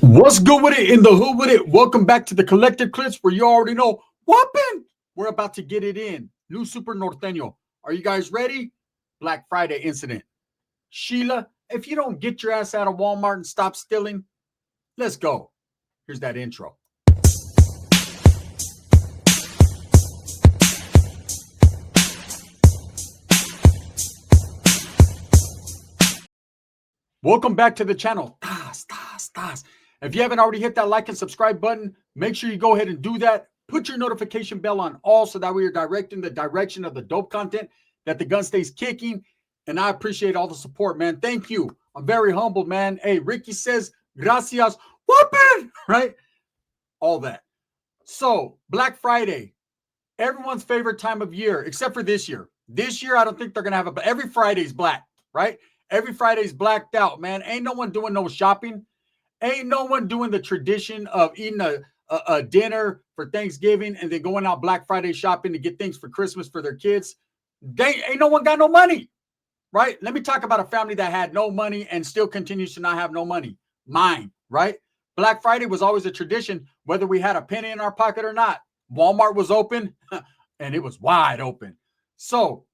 What's good with it in the hood with it? Welcome back to the collective clips where you already know whooping. We're about to get it in. New Super Norteno. Are you guys ready? Black Friday incident. Sheila, if you don't get your ass out of Walmart and stop stealing, let's go. Here's that intro. Welcome back to the channel. If you haven't already hit that like and subscribe button, make sure you go ahead and do that. Put your notification bell on all so that way you're directing the direction of the dope content that the gun stays kicking. And I appreciate all the support, man. Thank you. I'm very humbled, man. Hey, Ricky says, gracias, whooping, right? All that. So, Black Friday, everyone's favorite time of year, except for this year. This year, I don't think they're going to have it, but every Friday's black, right? Every Friday's blacked out, man. Ain't no one doing no shopping. Ain't no one doing the tradition of eating a dinner for Thanksgiving and then going out Black Friday shopping to get things for Christmas for their kids. Ain't no one got no money, right? Let me talk about a family that had no money and still continues to not have no money. Mine, right? Black Friday was always a tradition, whether we had a penny in our pocket or not. Walmart was open and it was wide open. So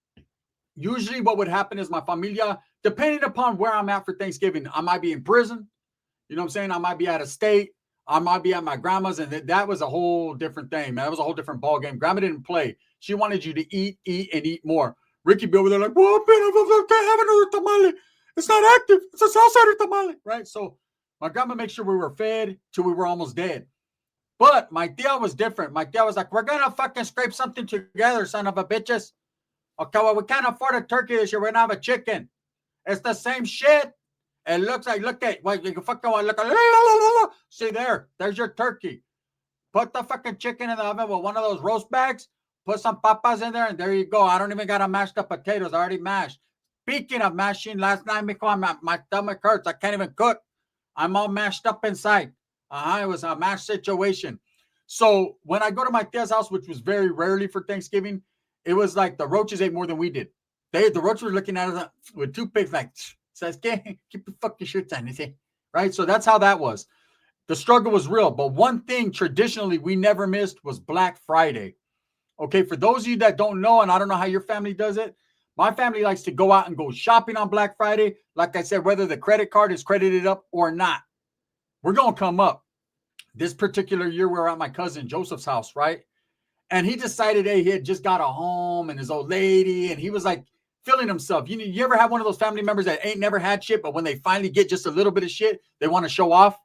usually what would happen is my familia, depending upon where I'm at for Thanksgiving, I might be in prison. You know what I'm saying? I might be out of state. I might be at my grandma's, and that was a whole different thing, man. That was a whole different ball game. Grandma didn't play. She wanted you to eat, and eat more. Ricky be over there like, well, I can't have another tamale. It's not active. It's a salsa tamale, right? So my grandma made sure we were fed till we were almost dead. But my tia was different. My tia was like, we're going to fucking scrape something together, son of a bitches. Okay, well, we can't afford a turkey this year. We're going to have a chicken. It's the same shit. It looks like, look at, well, you can fucking look at, see there's your turkey. Put the fucking chicken in the oven with one of those roast bags, put some papas in there, and there you go. I don't even got to mash the potatoes. I already mashed. Speaking of mashing, last night, my stomach hurts. I can't even cook. I'm all mashed up inside. It was a mash situation. So when I go to my tia's house, which was very rarely for Thanksgiving, it was like the roaches ate more than we did. The roaches were looking at us with toothpicks like, says, keep your fucking shirts on, right? So that's how that was. The struggle was real. But one thing traditionally we never missed was Black Friday. Okay, for those of you that don't know, and I don't know how your family does it, my family likes to go out and go shopping on Black Friday. Like I said, whether the credit card is credited up or not, we're going to come up. This particular year, we were at my cousin Joseph's house, right? And he decided, hey, he had just got a home and his old lady, and he was like, feeling himself. You ever have one of those family members that ain't never had shit, but when they finally get just a little bit of shit, they want to show off?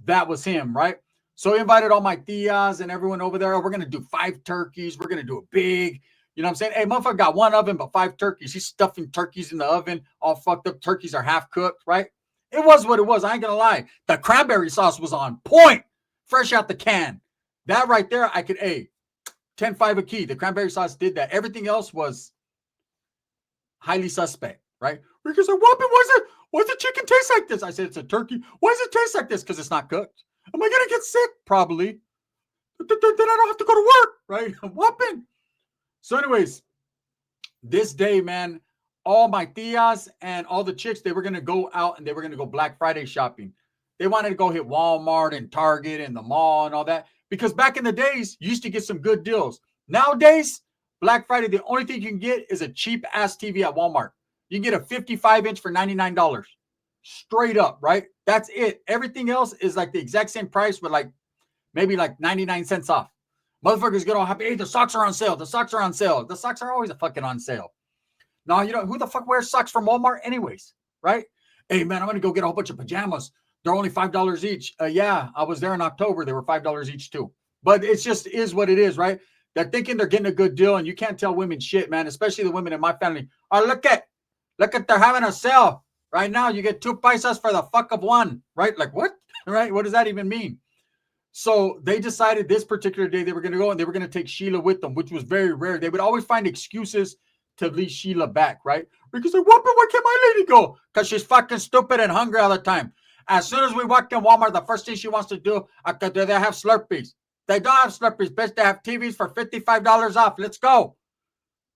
That was him, right? So he invited all my tias and everyone over there. We're going to do 5 turkeys. We're going to do a big, you know what I'm saying? Hey, motherfucker got one oven, but 5 turkeys. He's stuffing turkeys in the oven, all fucked up. Turkeys are half cooked, right? It was what it was. I ain't going to lie. The cranberry sauce was on point, fresh out the can. That right there, I could, 10-5 a key. The cranberry sauce did that. Everything else was highly suspect, right? Because like, why does the chicken taste like this? I said, it's a turkey. Why does it taste like this? Because it's not cooked. Am I going to get sick? Probably. Then I don't have to go to work, right? Whooping. So anyways, this day, man, all my tias and all the chicks, they were going to go out and they were going to go Black Friday shopping. They wanted to go hit Walmart and Target and the mall and all that. Because back in the days, you used to get some good deals. Nowadays, Black Friday, the only thing you can get is a cheap ass TV at Walmart. You can get a 55-inch for $99. Straight up, right? That's it. Everything else is like the exact same price, but like maybe like 99 cents off. Motherfuckers get all happy. Hey, the socks are on sale. The socks are on sale. The socks are always a fucking on sale. No, you know, who the fuck wears socks from Walmart anyways, right? Hey, man, I'm going to go get a whole bunch of pajamas. They're only $5 each. Yeah, I was there in October. They were $5 each too. But it's just is what it is, right? They're thinking they're getting a good deal, and you can't tell women shit, man, especially the women in my family. Oh, look at, they're having a sale. Right now, you get 2 pesos for the fuck of one, right? Like, what? Right? What does that even mean? So they decided this particular day they were going to go, and they were going to take Sheila with them, which was very rare. They would always find excuses to leave Sheila back, right? Because like, why can't my lady go? Because she's fucking stupid and hungry all the time. As soon as we walk in Walmart, the first thing she wants to do, they have Slurpees. They don't have Slurpees, bitch. They have TVs for $55 off. Let's go.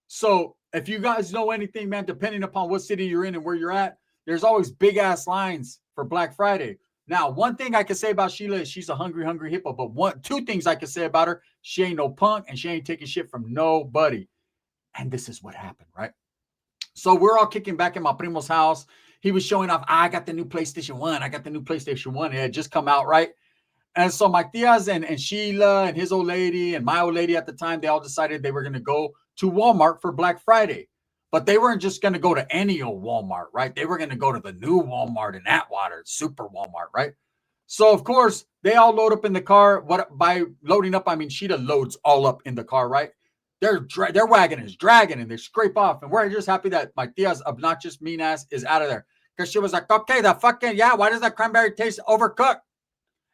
So if you guys know anything, man, depending upon what city you're in and where you're at, there's always big ass lines for Black Friday. Now, one thing I can say about Shiela is she's a hungry, hungry hippo. But two things I can say about her: she ain't no punk, and she ain't taking shit from nobody. And this is what happened, right? So we're all kicking back in my primo's house. He was showing off. I got the new PlayStation 1. I got the new PlayStation 1. It had just come out, right? And so my tias and Sheila and his old lady and my old lady at the time, they all decided they were going to go to Walmart for Black Friday. But they weren't just going to go to any old Walmart, right? They were going to go to the new Walmart in Atwater, Super Walmart, right? So, of course, they all load up in the car. By loading up, I mean Sheila loads all up in the car, right? Their wagon is dragging and they scrape off. And we're just happy that my tia's obnoxious mean ass is out of there. Because she was like, okay, why does that cranberry taste overcooked?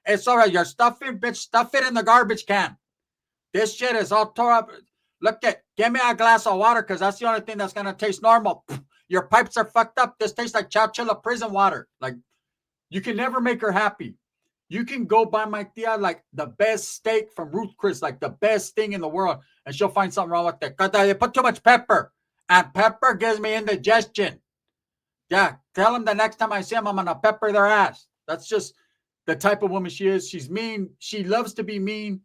It's all right. You're stuffing, bitch. Stuff it in the garbage can. This shit is all tore up. Give me a glass of water because that's the only thing that's going to taste normal. Your pipes are fucked up. This tastes like Chowchilla prison water. Like, you can never make her happy. You can go buy my tia like the best steak from Ruth Chris, like the best thing in the world, and she'll find something wrong with it. Because they put too much pepper, and pepper gives me indigestion. Yeah, tell them the next time I see them, I'm going to pepper their ass. That's just the type of woman she is. She's mean. She loves to be mean,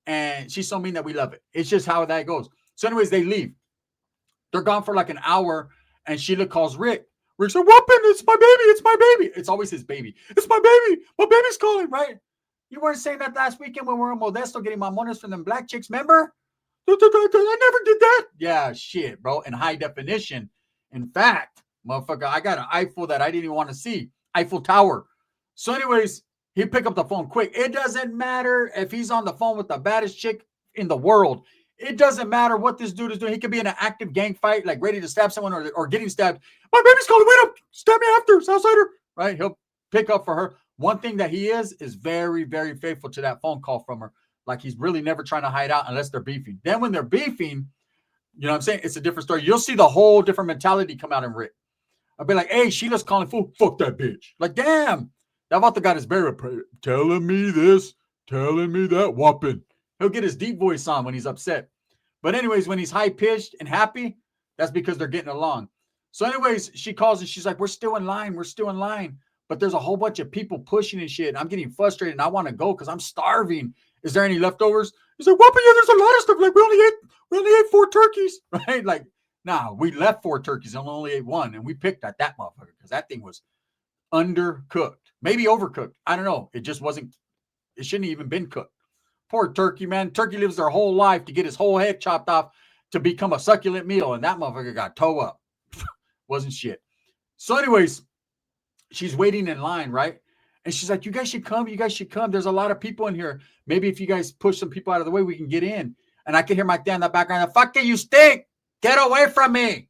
and she's so mean that we love it. It's just how that goes. So anyways, they leave. They're gone for like an hour, and Sheila calls Rick. Rick said, Whoopin, it's my baby. It's my baby. It's always his baby. It's my baby. My baby's calling, right? You weren't saying that last weekend when we were in Modesto getting mamones from them black chicks, remember? I never did that. Yeah, shit, bro. In high definition. In fact, motherfucker, I got an Eiffel that I didn't even want to see. Eiffel Tower. So anyways, he picked up the phone quick. It doesn't matter if he's on the phone with the baddest chick in the world. It doesn't matter what this dude is doing. He could be in an active gang fight, like ready to stab someone or getting stabbed. My baby's calling. Wait up. Stab me after. Southsider. Right? He'll pick up for her. One thing that he is very, very faithful to that phone call from her. Like he's really never trying to hide out unless they're beefing. Then when they're beefing, you know what I'm saying? It's a different story. You'll see the whole different mentality come out in Rick. I'll be like, hey, Sheila's calling fool. Fuck that bitch. Like, damn. That vato got his barrier. Telling me this, telling me that, whopping. He'll get his deep voice on when he's upset. But anyways, when he's high-pitched and happy, that's because they're getting along. So anyways, she calls and she's like, we're still in line. We're still in line. But there's a whole bunch of people pushing and shit. I'm getting frustrated and I want to go because I'm starving. Is there any leftovers? He's like, whooping, yeah, there's a lot of stuff. Like, we only ate 4 turkeys, right? Like, nah, we left 4 turkeys and only ate 1. And we picked at that motherfucker because that thing was undercooked. Maybe overcooked. I don't know. It just wasn't, it shouldn't have even been cooked. Poor turkey, man. Turkey lives their whole life to get his whole head chopped off to become a succulent meal. And that motherfucker got toe up. Wasn't shit. So anyways, she's waiting in line, right? And she's like, you guys should come. You guys should come. There's a lot of people in here. Maybe if you guys push some people out of the way, we can get in. And I can hear my dad in the background. Fuck you, you stink. Get away from me.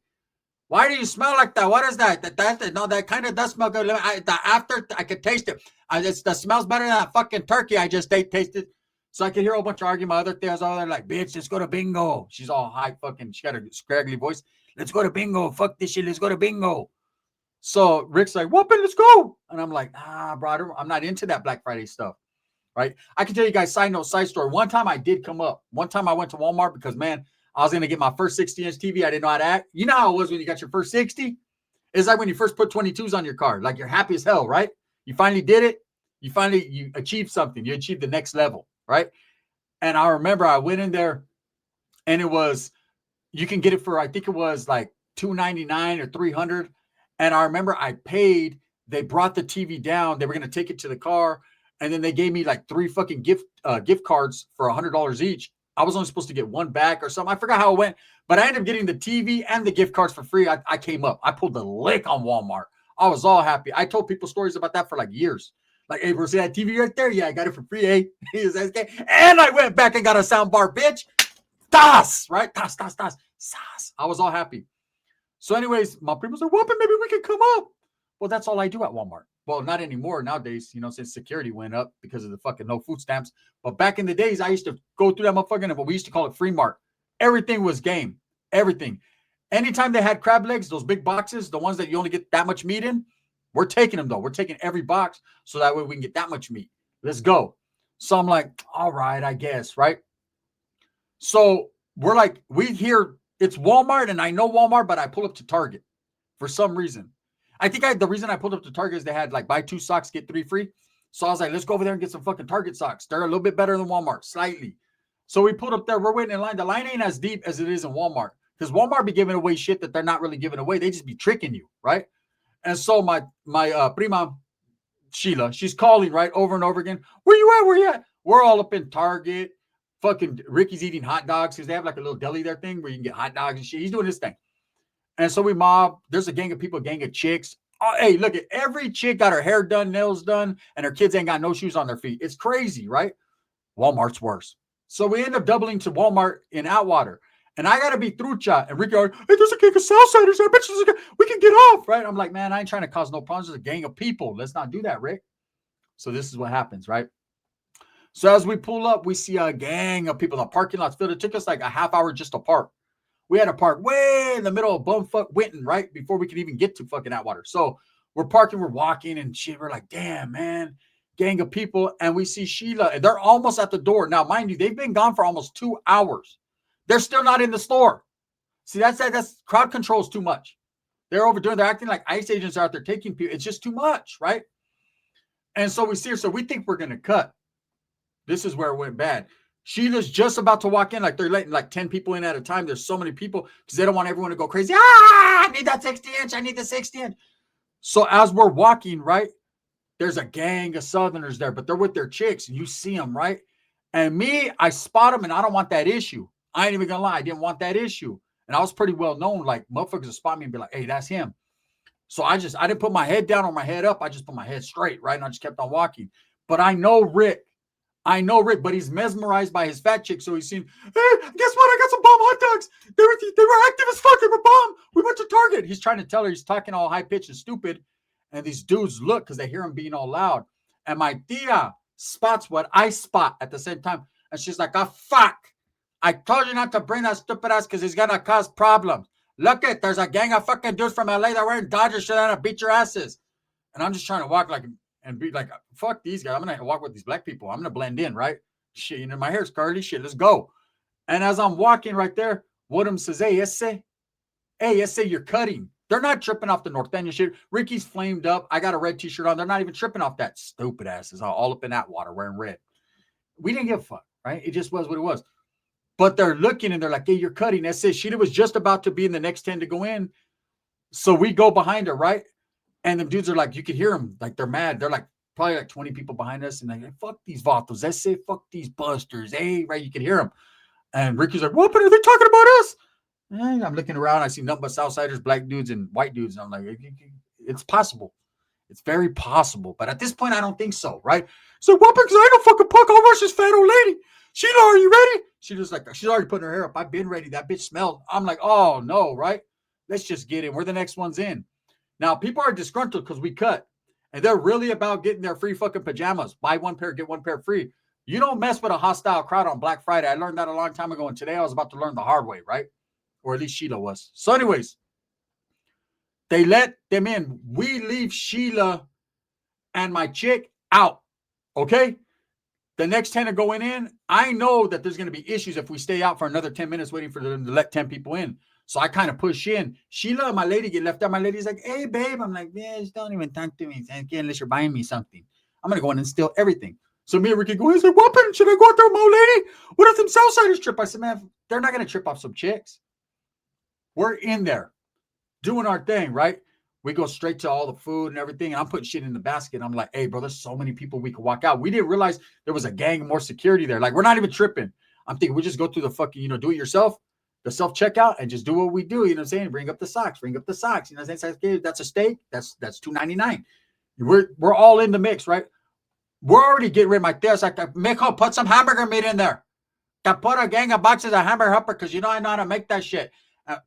Why do you smell like that? What is that? That kind of does smell good. After I could taste it. That smells better than that fucking turkey I just tasted. So I could hear a bunch of arguing. My other things all there like, bitch, let's go to bingo. She's all high fucking, she got a scraggly voice. Let's go to bingo. Fuck this shit. Let's go to bingo. So Rick's like, whooping, let's go. And I'm like, brother, I'm not into that Black Friday stuff. Right? I can tell you guys, side story. One time I did come up. One time I went to Walmart because, man, I was going to get my first 60-inch TV. I didn't know how to act. You know how it was when you got your first 60? It's like when you first put 22s on your car. Like you're happy as hell, right? You finally did it. You achieved something. You achieved the next level, right? And I remember I went in there and it was, you can get it for, I think it was like $299 or $300. And I remember I paid, they brought the TV down. They were going to take it to the car. And then they gave me like 3 fucking gift cards for $100 each. I was only supposed to get 1 back or something. I forgot how it went, but I ended up getting the TV and the gift cards for free. I came up. I pulled the lick on Walmart. I was all happy. I told people stories about that for like years. Like, hey, bro, see that TV right there? Yeah, I got it for free, eh? And I went back and got a sound bar, bitch. Tas, right? Tas. I was all happy. So anyways, my people said, whooping, maybe we can come up. Well, that's all I do at Walmart. Well, not anymore nowadays, you know, since security went up because of the fucking no food stamps. But back in the days, I used to go through that motherfucking, but we used to call it Free Mart. Everything was game. Everything. Anytime they had crab legs, those big boxes, the ones that you only get that much meat in, we're taking them, though. We're taking every box so that way we can get that much meat. Let's go. So I'm like, all right, I guess, right? So we're like, we hear it's Walmart, and I know Walmart, but I pull up to Target for some reason. I think the reason I pulled up to Target is they had like buy 2 socks, get 3 free. So I was like, let's go over there and get some fucking Target socks. They're a little bit better than Walmart, slightly. So we pulled up there. We're waiting in line. The line ain't as deep as it is in Walmart because Walmart be giving away shit that they're not really giving away. They just be tricking you, right? And so my prima Shiela, she's calling right over and over again. Where you at? Where you at? We're all up in Target. Fucking Ricky's eating hot dogs because they have like a little deli there thing where you can get hot dogs and shit. He's doing his thing. And so we mob. There's a gang of people, a gang of chicks. Oh, hey, look at every chick got her hair done, nails done, and her kids ain't got no shoes on their feet. It's crazy, right? Walmart's worse. So we end up doubling to Walmart in Atwater. And I got to be trucha. And Ricky, hey, there's a gang of Southsiders. I bet you we can get off, right? I'm like, man, I ain't trying to cause no problems. There's a gang of people. Let's not do that, Rick. So this is what happens, right? So as we pull up, we see a gang of people. The parking lot's filled. It took us like a half hour just to park. We had to park way in the middle of bumfuck Winton, right? Before we could even get to fucking Atwater. So we're parking, we're walking and shit. We're like, damn, man, gang of people. And we see Shiela and they're almost at the door. Now, mind you, they've been gone for almost 2 hours. They're still not in the store. See, that's crowd control is too much. They're overdoing. They're acting like ICE agents are out there taking people. It's just too much, right? And so we see her. So we think we're going to cut. This is where it went bad. Sheila's just about to walk in, like they're letting like 10 people in at a time. There's so many people because they don't want everyone to go crazy. I need that 60-inch. I need the 60-inch. So as we're walking, right, there's a gang of Southerners there, but they're with their chicks, and you see them, right? And me, I spot them, and I don't want that issue. I ain't even gonna lie, I didn't want that issue. And I was pretty well known, like motherfuckers would spot me and be like, hey, that's him. So I didn't put my head down or my head up. I just put my head straight, right? And I just kept on walking. But I know Rick, but he's mesmerized by his fat chick. So he's seen, hey, guess what? I got some bomb hot dogs. They were active as fuck. They were bomb. We went to Target. He's trying to tell her, he's talking all high pitched and stupid. And these dudes look because they hear him being all loud. And my tia spots what I spot at the same time. And she's like, oh, fuck. I told you not to bring that stupid ass because he's going to cause problems. Look it, there's a gang of fucking dudes from LA that wearing Dodgers shit and beat your asses. And I'm just trying to walk like and be like, fuck these guys. I'm gonna walk with these black people. I'm gonna blend in, right? Shit, you know, my hair's curly. Shit, let's go. And as I'm walking right there, one of them says, hey, ese, you're cutting. They're not tripping off the Norteno shit. Ricky's flamed up. I got a red t-shirt on. They're not even tripping off that. Stupid asses all up in that water wearing red. We didn't give a fuck, right? It just was what it was. But they're looking and they're like, hey, you're cutting. That's it. Sheila was just about to be in the next 10 to go in. So we go behind her, right? And the dudes are like, you can hear them. Like, they're mad. They're like, probably like 20 people behind us. And they're like, fuck these vatos. That's it. Fuck these busters. Hey, right? You can hear them. And Ricky's like, what? But are they talking about us? And I'm looking around. I see nothing but Southsiders, black dudes, and white dudes. And I'm like, it's possible. It's very possible. But at this point, I don't think so, right? So what? Because I don't fucking puck. I'll rush this fat old lady. Sheila, are you ready? She was like, she's already putting her hair up. I've been ready. That bitch smelled. I'm like, oh, no, right? Let's just get in. We're the next ones in. Now, people are disgruntled because we cut. And they're really about getting their free fucking pajamas. Buy one pair, get one pair free. You don't mess with a hostile crowd on Black Friday. I learned that a long time ago. And today I was about to learn the hard way, right? Or at least Sheila was. So anyways, they let them in. We leave Sheila and my chick out. Okay? The next 10 are going in. I know that there's going to be issues if we stay out for another 10 minutes waiting for them to let 10 people in. So I kind of push in. Sheila and my lady get left out. My lady's like, hey, babe. I'm like, yeah, just don't even talk to me. Unless you're buying me something. I'm going to go in and steal everything. So me and Ricky go, is it whooping? Should I go out there with my lady? What if them Southsiders trip? I said, man, they're not going to trip off some chicks. We're in there doing our thing, right? We go straight to all the food and everything. And I'm putting shit in the basket. I'm like, hey, bro, there's so many people we could walk out. We didn't realize there was a gang, more security there. Like, we're not even tripping. I'm thinking we just go through the fucking, do it yourself, the self-checkout, and just do what we do. You know what I'm saying? Bring up the socks. You know what I'm saying? That's a steak. That's $2.99. We're all in the mix, right? We're already getting rid of my this. Like, Mijo, put some hamburger meat in there. To put a gang of boxes of hamburger helper because I know how to make that shit.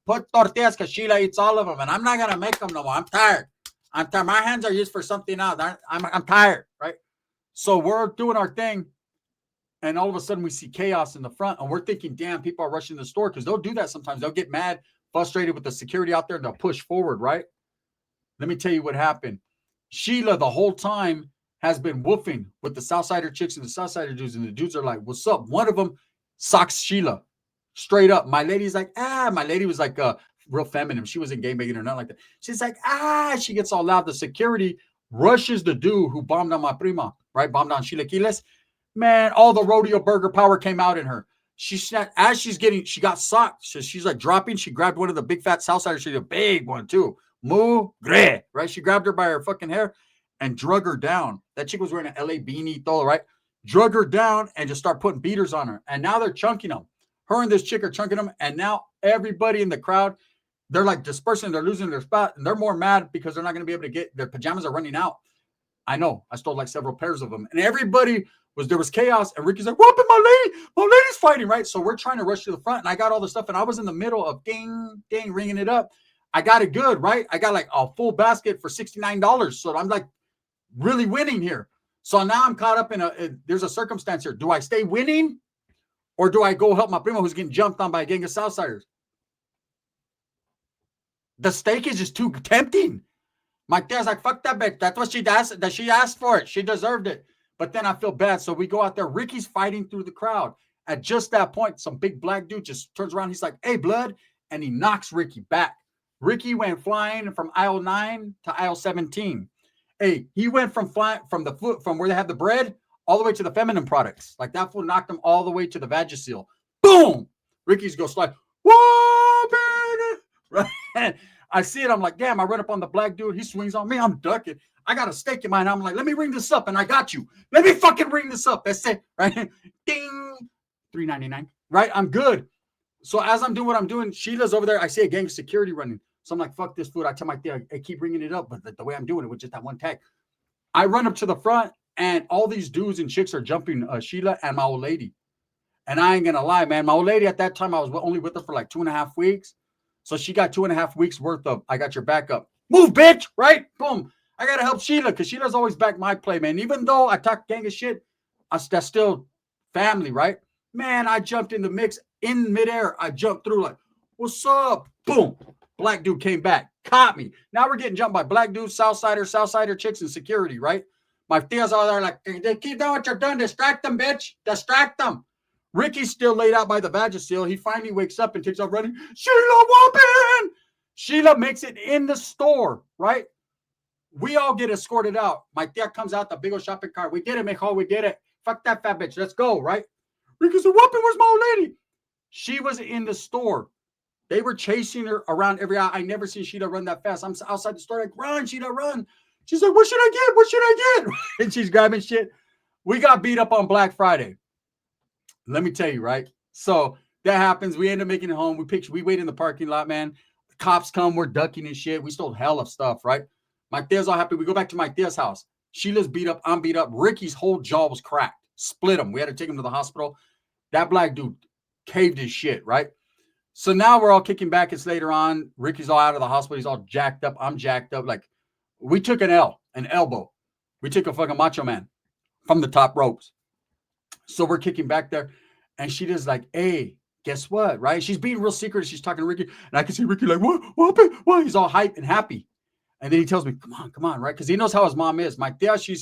Put tortillas because Sheila eats all of them, and I'm not gonna make them no more. I'm tired. My hands are used for something else. I'm tired, right? So we're doing our thing, and all of a sudden we see chaos in the front, and we're thinking, damn, people are rushing the store because they'll do that sometimes. They'll get mad, frustrated with the security out there, and they'll push forward, right? Let me tell you what happened. Sheila the whole time has been woofing with the Southsider chicks and the Southsider dudes, and the dudes are like, what's up? One of them socks Sheila. Straight up. My lady's like, my lady was like real feminine. She wasn't gangbanging or nothing like that. She's like, she gets all loud. The security rushes the dude who bombed on my prima. right? Bombed on Chilaquiles. Man, all the rodeo burger power came out in her. She as she got socked. So she's like dropping. She grabbed one of the big fat Southsiders. She's a big one too. Mugre, right? She grabbed her by her fucking hair and drug her down. That chick was wearing an LA beanie, todo, right? Drug her down and just start putting beaters on her. And now they're chunking them. Her and this chick are chunking them. And now everybody in the crowd, they're like dispersing. They're losing their spot. And they're more mad because they're not going to be able to get their pajamas are running out. I know. I stole like several pairs of them. And everybody there was chaos. And Ricky's like, what happened, my lady? My lady's fighting, right? So we're trying to rush to the front. And I got all the stuff. And I was in the middle of ding, ding, ringing it up. I got it good, right? I got like a full basket for $69. So I'm like really winning here. So now I'm caught up there's a circumstance here. Do I stay winning or do I go help my primo who's getting jumped on by a gang of Southsiders? The steak is just too tempting. My dad's like, fuck that bitch. That's what she asked for it. She deserved it. But then I feel bad. So we go out there. Ricky's fighting through the crowd. At just that point, some big black dude just turns around. He's like, hey, blood. And he knocks Ricky back. Ricky went flying from aisle 9 to aisle 17. Hey, he went from where they have the bread all the way to the feminine products. Like that fool knocked him all the way to the Vagisil. Boom! Ricky's go slide. Whoa, baby! Right? I see it. I'm like, damn, I run up on the black dude. He swings on me. I'm ducking. I got a steak in mine. I'm like, let me ring this up. And I got you. Let me fucking ring this up. That's it. Right? Ding. $3.99. Right? I'm good. So as I'm doing what I'm doing, Sheila's over there. I see a gang of security running. So I'm like, fuck this food. I tell my dad, I keep ringing it up. But the way I'm doing it with just that one tag, I run up to the front and all these dudes and chicks are jumping Sheila and my old lady. And I ain't going to lie, man. My old lady at that time, I was only with her for like 2.5 weeks. So she got 2.5 weeks worth of, I got your backup. Move, bitch, right? Boom. I got to help Sheila because Sheila's always back my play, man. Even though I talk gang of shit, that's still family, right? Man, I jumped in the mix in midair. I jumped through like, what's up? Boom. Black dude came back, caught me. Now we're getting jumped by black dudes, Southsider chicks, and security, right? My tia's all there like, they keep doing what you're doing. Distract them, bitch. Distract them. Ricky's still laid out by the Vagisil. He finally wakes up and takes off running. Sheila whooping! Sheila makes it in the store, right? We all get escorted out. My tia comes out, the big old shopping cart. We did it, mijo. We did it. Fuck that fat bitch. Let's go, right? Ricky's like, whooping, where's my old lady? She was in the store. They were chasing her around every hour. I never seen Sheila run that fast. I'm outside the store like, run, Sheila, run. She's like, what should I get? What should I get? And she's grabbing shit. We got beat up on Black Friday. Let me tell you, right? So that happens. We end up making it home. We wait in the parking lot, man. The cops come. We're ducking and shit. We stole hell of stuff, right? My tia's all happy. We go back to my tia's house. Sheila's beat up. I'm beat up. Ricky's whole jaw was cracked. Split him. We had to take him to the hospital. That black dude caved his shit, right? So now we're all kicking back. It's later on. Ricky's all out of the hospital. He's all jacked up. I'm jacked up. Like, we took an elbow. We took a fucking Macho Man from the top ropes. So we're kicking back there. And she just like, hey, guess what? Right? She's being real secretive. She's talking to Ricky. And I can see Ricky like, what happened? What? He's all hype and happy. And then he tells me, come on, right? Because he knows how his mom is. My tia, she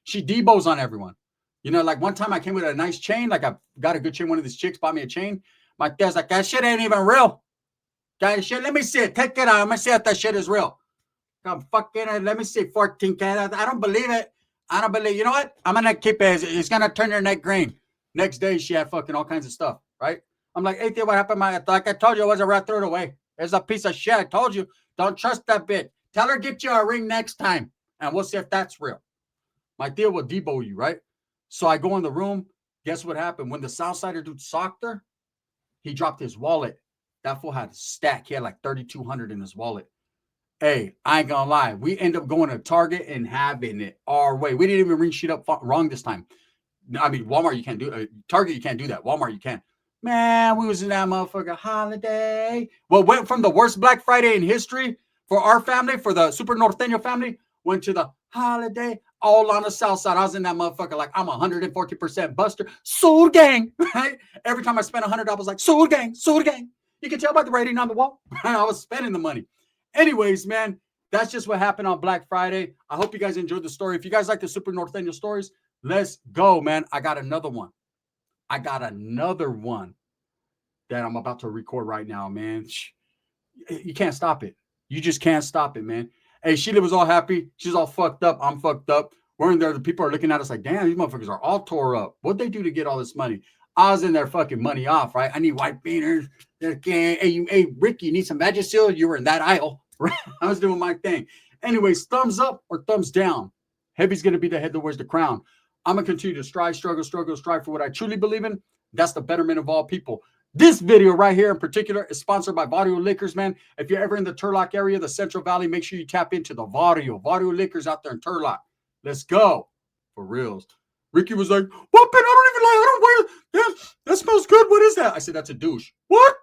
debo's on everyone. You know, like one time I came with a nice chain. Like I got a good chain. One of these chicks bought me a chain. My tia's like, that shit ain't even real. That shit, let me see it. Take it out. Let me see if that shit is real. Come fucking, let me see 14 karat. I don't believe it. I don't believe. You know what? I'm going to keep it. It's going to turn your neck green. Next day, she had fucking all kinds of stuff, right? I'm like, hey, tia, what happened? Like I told you, it wasn't right. Throw it away. It's a piece of shit. I told you. Don't trust that bitch. Tell her get you a ring next time, and we'll see if that's real. My tia will debo you, right? So I go in the room. Guess what happened? When the Southsider dude socked her, he dropped his wallet. That fool had a stack. He had like 3,200 in his wallet. Hey, I ain't gonna lie. We end up going to Target and having it our way. We didn't even ring shit up wrong this time. I mean, Walmart, you can't do it. Target, you can't do that. Walmart, you can. Man, we was in that motherfucker holiday. Well, went from the worst Black Friday in history for our family, for the Super Norteno family, went to the holiday all on the south side. I was in that motherfucker like I'm 140% buster. Soul gang, right? Every time I spent $100, I was like, soul gang, soul gang. You can tell by the writing on the wall. I was spending the money. Anyways, man, that's just what happened on Black Friday. I hope you guys enjoyed the story. If you guys like the Super Norteno stories, let's go, man. I got another one that I'm about to record right now, man. You can't stop it. You just can't stop it, man. Hey, Sheila was all happy. She's all fucked up. I'm fucked up. We're in there. The people are looking at us like, damn, these motherfuckers are all tore up. What'd they do to get all this money? I was in there fucking money off, right? I need white beaners. Hey, Ricky, you need some Vagisil? You were in that aisle. Right? I was doing my thing. Anyways, thumbs up or thumbs down. Heavy's going to be the head that wears the crown. I'm going to continue to strive for what I truly believe in. That's the betterment of all people. This video right here in particular is sponsored by Vario Liquors, man. If you're ever in the Turlock area, the Central Valley, make sure you tap into the Vario Liquors out there in Turlock. Let's go. For reals. Ricky was like, what, Ben? I don't wear that. That smells good. What is that? I said, that's a douche. What?